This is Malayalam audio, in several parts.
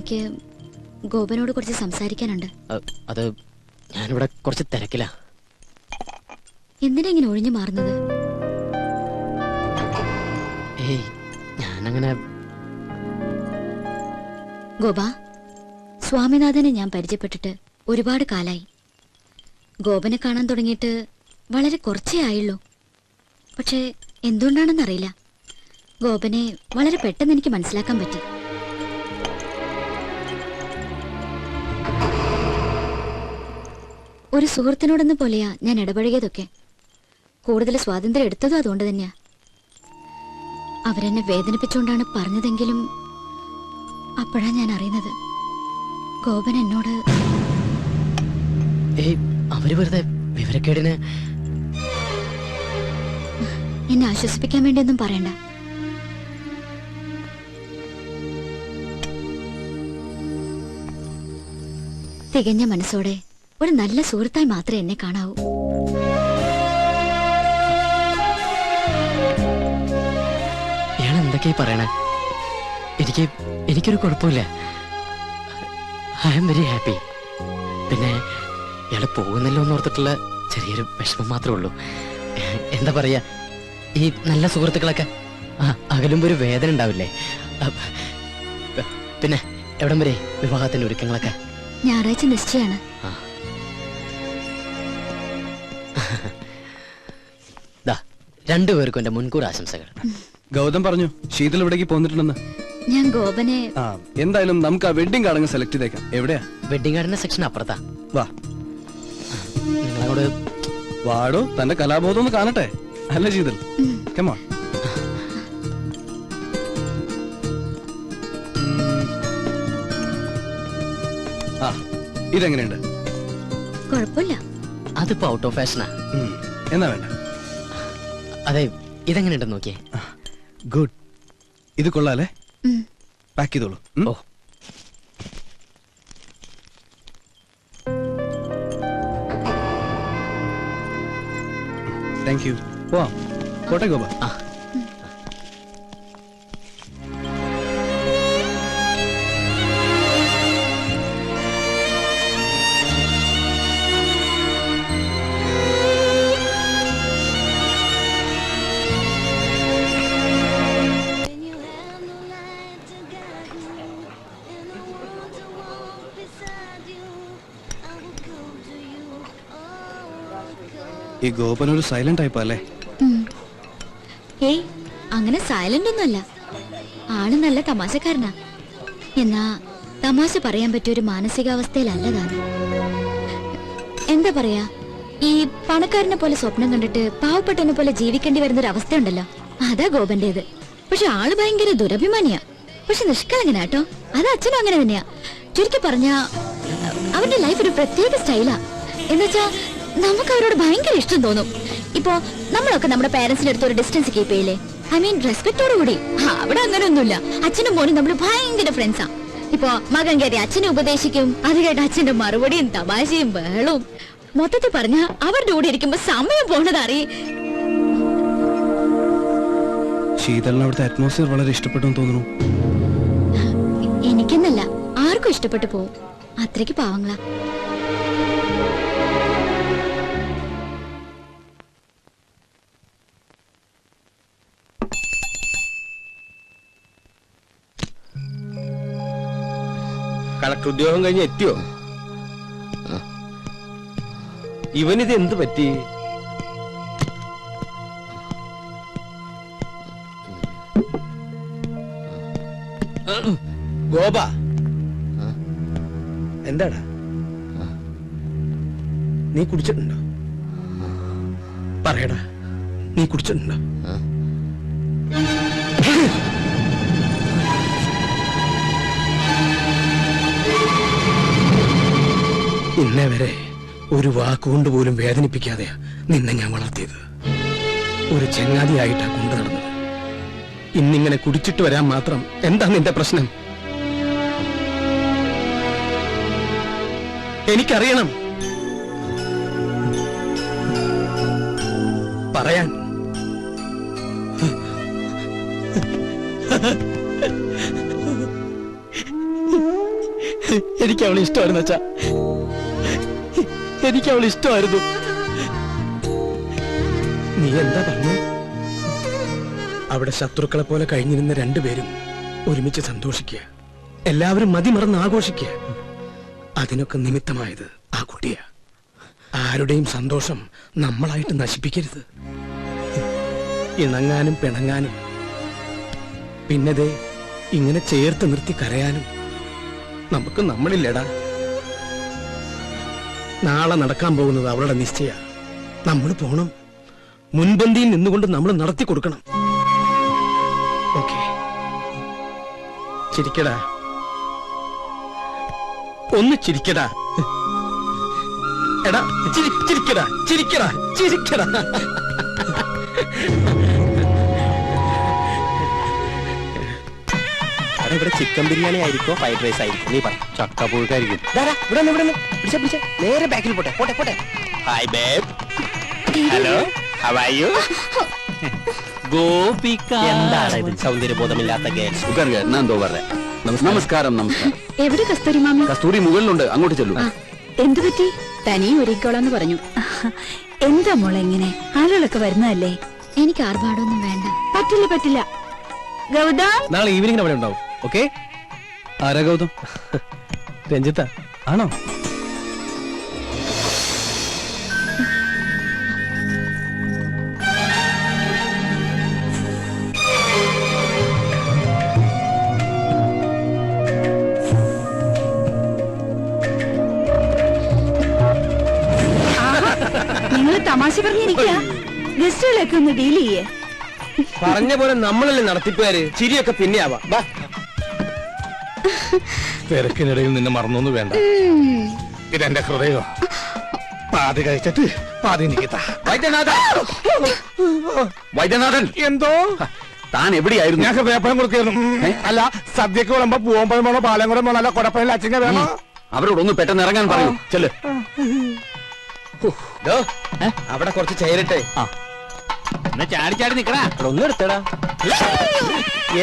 എനിക്ക് ഗോപനോട് കുറച്ച് സംസാരിക്കാനുണ്ട്. അത് ഞാനിവിടെ കുറച്ച് തിരക്കിലാ. എന്തിനാ ഇങ്ങനെ ഒഴിഞ്ഞു മാറുന്നത്? ഏയ് ഞാനങ്ങനെ. ഗോപ, സ്വാമിനാഥനെ ഞാൻ പരിചയപ്പെട്ടിട്ട് ഒരുപാട് കാലായി. ഗോപനെ കാണാൻ തുടങ്ങിയിട്ട് വളരെ കുറച്ചേ ആയുള്ളൂ. പക്ഷേ എന്തുകൊണ്ടാണെന്നറിയില്ല, ഗോപനെ വളരെ പെട്ടെന്ന് എനിക്ക് മനസ്സിലാക്കാൻ പറ്റി. ഒരു സുഹൃത്തിനോടെന്ന പോലെയാ ഞാൻ ഇടപഴകിയതൊക്കെ. കൂടുതൽ സ്വാതന്ത്ര്യം എടുത്തതും അതുകൊണ്ട് തന്നെയാ. അവരെന്നെ വേദനിപ്പിച്ചുകൊണ്ടാണ് പറഞ്ഞതെങ്കിലും അപ്പോഴാ ഞാൻ അറിയുന്നത് ഗോപൻ എന്നോട്. അവര് വെറുതെ വിവരക്കേടിന്. എന്നെ ആശ്വസിപ്പിക്കാൻ വേണ്ടിയൊന്നും പറയണ്ട. തികഞ്ഞ മനസ്സോടെ ഒരു നല്ല സുഹൃത്തായി മാത്രമേ എന്നെ കാണാവൂ. ഇയാൾ എന്തൊക്കെയാ പറയണേ? എനിക്കൊരു കുഴപ്പമില്ല. I am very happy. പിന്നെ ഇയാള് പോകുന്നല്ലോ എന്നോർത്തിട്ടുള്ള ചെറിയൊരു വിഷമം മാത്രമേ ഉള്ളൂ. എന്താ പറയാ, ഈ നല്ല സുഹൃത്തുക്കളൊക്കെ അകലുമ്പോ ഒരു വേദന ഉണ്ടാവില്ലേ? പിന്നെ എവിടം വരെ വിവാഹത്തിന്റെ ഒരുക്കങ്ങളൊക്കെ? ഞായറാഴ്ച നിശ്ചയാണ്. രണ്ടുപേർക്കും എന്റെ മുൻകൂർ ആശംസകൾ. ഗൗതം പറഞ്ഞു ശീതൽ ഇവിടേക്ക് പോന്നിട്ടുണ്ടെന്ന്. ഞാൻ ഗോപനെ. എന്തായാലും നമുക്ക് ആ വെഡിങ് കാർഡ് സെലക്ട് ചെയ്തേക്കാം. എവിടെയാ? വെഡിങ് കാർഡിന്റെ സെക്ഷൻ അപ്പുറത്താ. വാ, നിങ്ങളോട് വാടോ, തന്റെ കലാബോധം ഒന്ന് കാണട്ടെ. അല്ല ശീതൽ, come on. ഇതെങ്ങനെയുണ്ട്? കുഴപ്പമില്ല. അതിപ്പോ ഔട്ട് ഓഫ് ഫാഷനാ. എന്നാ വേണ്ട? അതെ, ഇതെങ്ങനെയുണ്ടെന്ന് നോക്കിയേ. ഗുഡ്, ഇത് കൊള്ളാലേ? പാക്ക് ചെയ്തോളൂ. ഓ, താങ്ക് യു. പോവാം. കോട്ടെ ഗോപ. ഈ ഗോപൻ ഒരു സൈലന്റ് ടൈപ്പ് അല്ലേ? ഏയ്, അങ്ങനെ സൈലന്റ് ഒന്നുമല്ല. ആള് നല്ല തമാശക്കാരനാ. എന്നാ തമാശ പറയാൻ പറ്റിയൊരു മാനസികാവസ്ഥയിലല്ല താൻ. എന്താ പറയാ, ഈ പണക്കാരനെ പോലെ സ്വപ്നം കണ്ടിട്ട് പാവപ്പെട്ടവനെ പോലെ ജീവിക്കേണ്ടി വരുന്ന ഒരു അവസ്ഥ ഉണ്ടല്ലോ, അതാ ഗോപന്റേത്. പക്ഷെ ആള് ഭയങ്കര ദുരഭിമാനിയാ. പക്ഷെ നിഷ്കളങ്കനാട്ടോ. അത് അച്ഛനും അങ്ങനെ തന്നെയാ. ചുരുക്കി പറഞ്ഞ അവന്റെ ലൈഫ് ഒരു പ്രത്യേക സ്റ്റൈലാ. എന്നുവെച്ചാ നമുക്ക് അവരോട് ഭയങ്കര ഇഷ്ടം തോന്നും. ഇപ്പോ നമ്മളൊക്കെ നമ്മുടെ പേരൻസിന്റെ അടുത്ത് ഒരു ഡിസ്റ്റൻസ് കീപ്പ് ചെയ്യില്ലേ? ഐ മീൻ റെസ്പെക്ടോട് കൂടി. അവിടെ അങ്ങനെ ഒന്നുമില്ല. അച്ഛനും മോനും നമ്മൾ ഭയങ്കര ഫ്രണ്ട്സാ. ഇപ്പോ മകൻ കയറി അച്ഛനെ ഉപദേശിക്കും, അത് കേട്ട് അച്ഛന്റെ മറുപടിയും തമാശയും ബഹളവും. മൊത്തത്തിൽ പറഞ്ഞ അവരുടെ കൂടെ ഇരിക്കുമ്പോ സമയം പോണത് അറിയും. ശീതളിന് അവിടുത്തെ അറ്റ്മോസ്ഫിയർ വളരെ ഇഷ്ടപ്പെട്ടു തോന്നുന്നു. എനിക്കെന്നല്ല, ആർക്കും ഇഷ്ടപ്പെട്ടു പോവും. അത്രയ്ക്ക് പാവങ്ങളാ. കളക്ടർ ഉദ്യോഗം കഴിഞ്ഞ് എത്തിയോ? ഇവനിത് എന്ത് പറ്റി? ഗോപ, എന്താടാ നീ കുടിച്ചിട്ടുണ്ടോ? പറയടാ, നീ കുടിച്ചിട്ടുണ്ടോ? ഇന്നേ വരെ ഒരു വാക്കുകൊണ്ട് പോലും വേദനിപ്പിക്കാതെയാ നിന്നെ ഞാൻ വളർത്തിയത്. ഒരു ചങ്ങാതിയായിട്ടാ കൊണ്ടു നടന്നത്. ഇന്നിങ്ങനെ കുടിച്ചിട്ട് വരാൻ മാത്രം എന്താ നിന്റെ പ്രശ്നം? എനിക്കറിയണം. പറയാൻ എനിക്ക് അവളെ ഇഷ്ടമായിരുന്നു അച്ഛാ, എനിക്ക് അവളെ ഇഷ്ടമായിരുന്നു. നീ എന്താ പറഞ്ഞു? അവിടെ ശത്രുക്കളെ പോലെ കഴിഞ്ഞിരുന്ന രണ്ടുപേരും ഒരുമിച്ച് സന്തോഷിക്കുക, എല്ലാവരും മതിമറന്ന് ആഘോഷിക്കുക. അതിനൊക്കെ നിമിത്തമായത് ആ കുട്ടിയാ. ആരുടെയും സന്തോഷം നമ്മളായിട്ട് നശിപ്പിക്കരുത്. ഇണങ്ങാനും പിണങ്ങാനും പിന്നതേ ഇങ്ങനെ ചേർത്ത് നിർത്തി കരയാനും നമുക്ക് നമ്മളില്ലടാ. നാളെ നടക്കാൻ പോകുന്നത് അവളുടെ നിശ്ചയ. നമ്മൾ പോണം, മുൻപന്തിയിൽ നിന്നുകൊണ്ട് നമ്മൾ നടത്തി കൊടുക്കണം. ഓക്കെ, ചിരിക്കടാ, ഒന്ന് ചിരിക്കടാ. എടാ ചിരിക്കടാ, ചിരിക്കടാ, ചിരിക്കടാ. ഇവിടെ ചിക്കൻ ബിരിയാണി ആയിരിക്കോ ഫ്രൈഡ് റൈസ് ആയിരിക്കും? നീ പറ. ചക്കപ്പുഴുക്കായിരിക്കും. ഇവിടെ നേരെ ബാക്കിൽ പോട്ടെ പോട്ടെ പോട്ടെ. Hi babe. Hello, how are you? Gopika. എന്താണ് ഇത് സൗന്ദര്യബോധമില്ലാത്ത ഗേൾസ്? നമസ്കാരം. നമസ്കാരം. എവിടെ കസ്തൂരി മാമി? കസ്തൂരി മുകളിലുണ്ട്, അങ്ങോട്ട് ചെല്ലൂ. എന്തു പറ്റി? തനി ഒരുക്കോളാന്ന് പറഞ്ഞു. എന്താ മോളെ ഇങ്ങനെ? ആളുകളൊക്കെ വരുന്നതല്ലേ? എനിക്ക് ആർഭാടൊന്നും വേണ്ട. പറ്റില്ല പറ്റില്ല. ഗൗതം, നാളെ ഈവനിങ് അവിടെ ഉണ്ടാവും. ഓക്കെ? ആരാ ഗൗതം? രഞ്ജിത്ത ആണോ? നിങ്ങൾ തമാശ പറഞ്ഞിരിക്കുക. ഗസ്റ്റുകളൊക്കെ ഒന്ന് ഡീൽ ചെയ്യേ. പറഞ്ഞ പോലെ നമ്മളല്ലേ നടത്തിപ്പുകാര്. ചിരിയൊക്കെ പിന്നെ ആവാം. തിരക്കിനിടയിൽ നിന്നെ മറന്നൊന്നും വേണ്ട. ഇതെന്റെ ഹൃദയോ. പാതി കഴിച്ചിട്ട് പാതി നിൽക്കത്ത. വൈദ്യനാഥൻ, എന്തോ താൻ എവിടെയായിരുന്നു? ഞാൻ ഹൃദയപ്പഴം കൊടുക്കുന്നു. അല്ല, സദ്യക്ക് വിളമ്പോ പൂവമ്പഴം വേണോ പാലങ്കുളം വേണോ, അല്ല കൊടപ്പഴം അച്ചിങ്ങ വേണോ? അവരോടൊന്ന് പെട്ടെന്ന് ഇറങ്ങാൻ പറയൂ. ചെല്ല്. അവിടെ കുറച്ച് ചേരട്ടെ. ചാടി ചാടി നിക്കടാ. ഒന്നും എടുത്തടാ.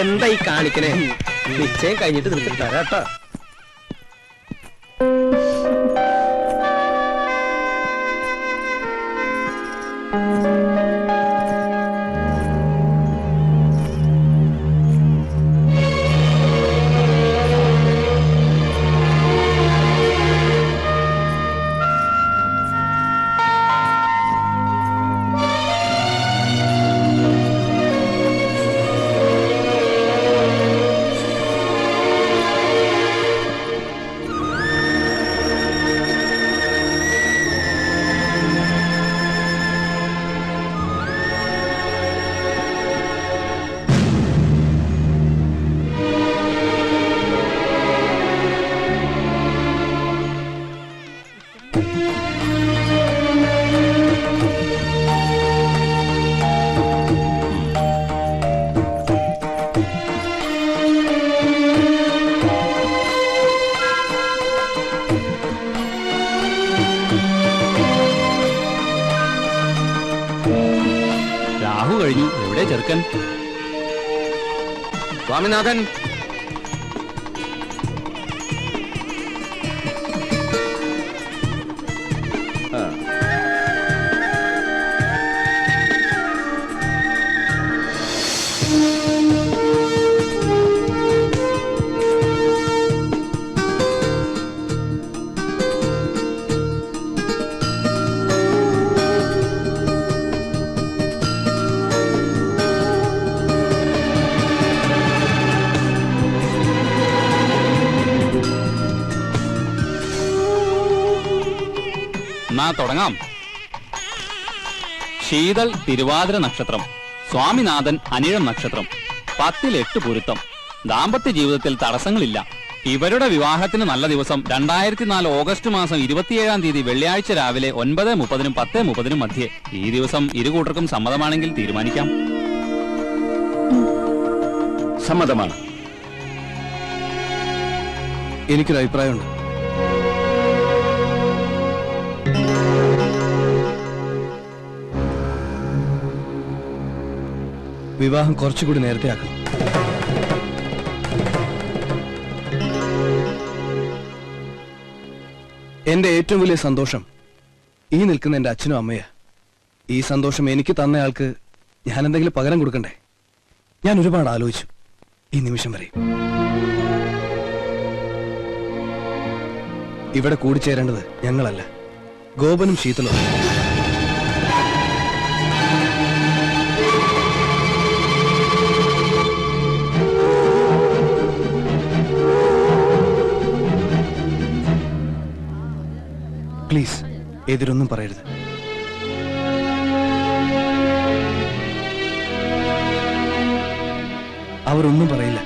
എന്താ ഈ കാണിക്കണേ? നിശ്ചയം കഴിഞ്ഞിട്ട് നിനക്ക് തരാട്ടോ. രാഹു കഴിഞ്ഞു. എവിടെ ചെറുക്കൻ? സ്വാമിനാഥൻ, തുടങ്ങാം. ശീതൾ തിരുവാതിര നക്ഷത്രം, സ്വാമിനാഥൻ അനിഴം നക്ഷത്രം, 10 8 പൊരുത്തം. ദാമ്പത്യ ജീവിതത്തിൽ തടസ്സങ്ങളില്ല. ഇവരുടെ വിവാഹത്തിന് നല്ല ദിവസം 2004 ഓഗസ്റ്റ് മാസം 27-ാം തീയതി വെള്ളിയാഴ്ച രാവിലെ 9:30-നും 10:30-നും മധ്യേ. ഈ ദിവസം ഇരുകൂട്ടർക്കും സമ്മതമാണെങ്കിൽ തീരുമാനിക്കാം. സമ്മതമാണ്. എനിക്കൊരു അഭിപ്രായമുണ്ട്. വിവാഹം കുറച്ചുകൂടി നേരത്തെ ആക്കണം. എന്റെ ഏറ്റവും വലിയ സന്തോഷം ഈ നിൽക്കുന്ന എന്റെ അച്ഛനും അമ്മയാ. ഈ സന്തോഷം എനിക്ക് തന്നയാൾക്ക് ഞാൻ എന്തെങ്കിലും പകരം കൊടുക്കണ്ടേ? ഞാൻ ഒരുപാട് ആലോചിച്ചു ഈ നിമിഷം വരെ. ഇവിടെ കൂടിച്ചേരേണ്ടത് ഞങ്ങളല്ല, ഗോപനും ശീതളും. പ്ലീസ് എതിരൊന്നും പറയരുത്. അവരൊന്നും പറയില്ല.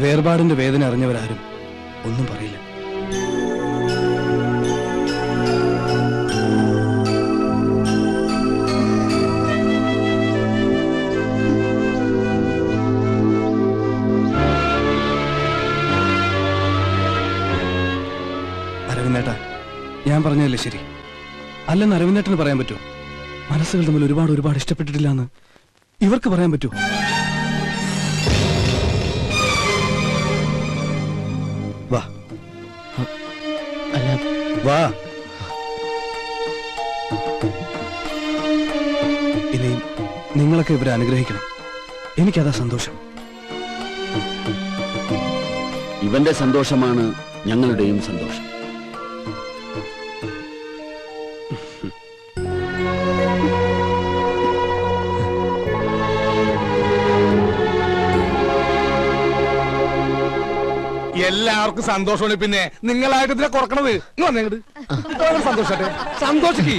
വേർപാടിന്റെ വേദന അറിഞ്ഞവരാരും ഒന്നും പറയില്ല. അരവിന്ദേട്ടാ, ഞാൻ പറഞ്ഞതല്ലേ ശരി? അല്ലെന്ന് അരവിന്ദേട്ടന് പറയാൻ പറ്റുമോ? മനസ്സുകൾ തമ്മിൽ ഒരുപാട് ഇഷ്ടപ്പെട്ടിട്ടില്ല എന്ന് ഇവർക്ക് പറയാൻ പറ്റുമോ? വാ അല്ല, വാ. ഇനിയും നിങ്ങളൊക്കെ ഇവരെ അനുഗ്രഹിക്കണം. എനിക്കതാ സന്തോഷം. ഇവന്റെ സന്തോഷമാണ് ഞങ്ങളുടെയും സന്തോഷം. എല്ലാവർക്കും സന്തോഷമാണ്. പിന്നെ നിങ്ങളായിട്ട് ഇതിനെ കുറക്കണത് സന്തോഷട്ടെ, സന്തോഷിക്ക്.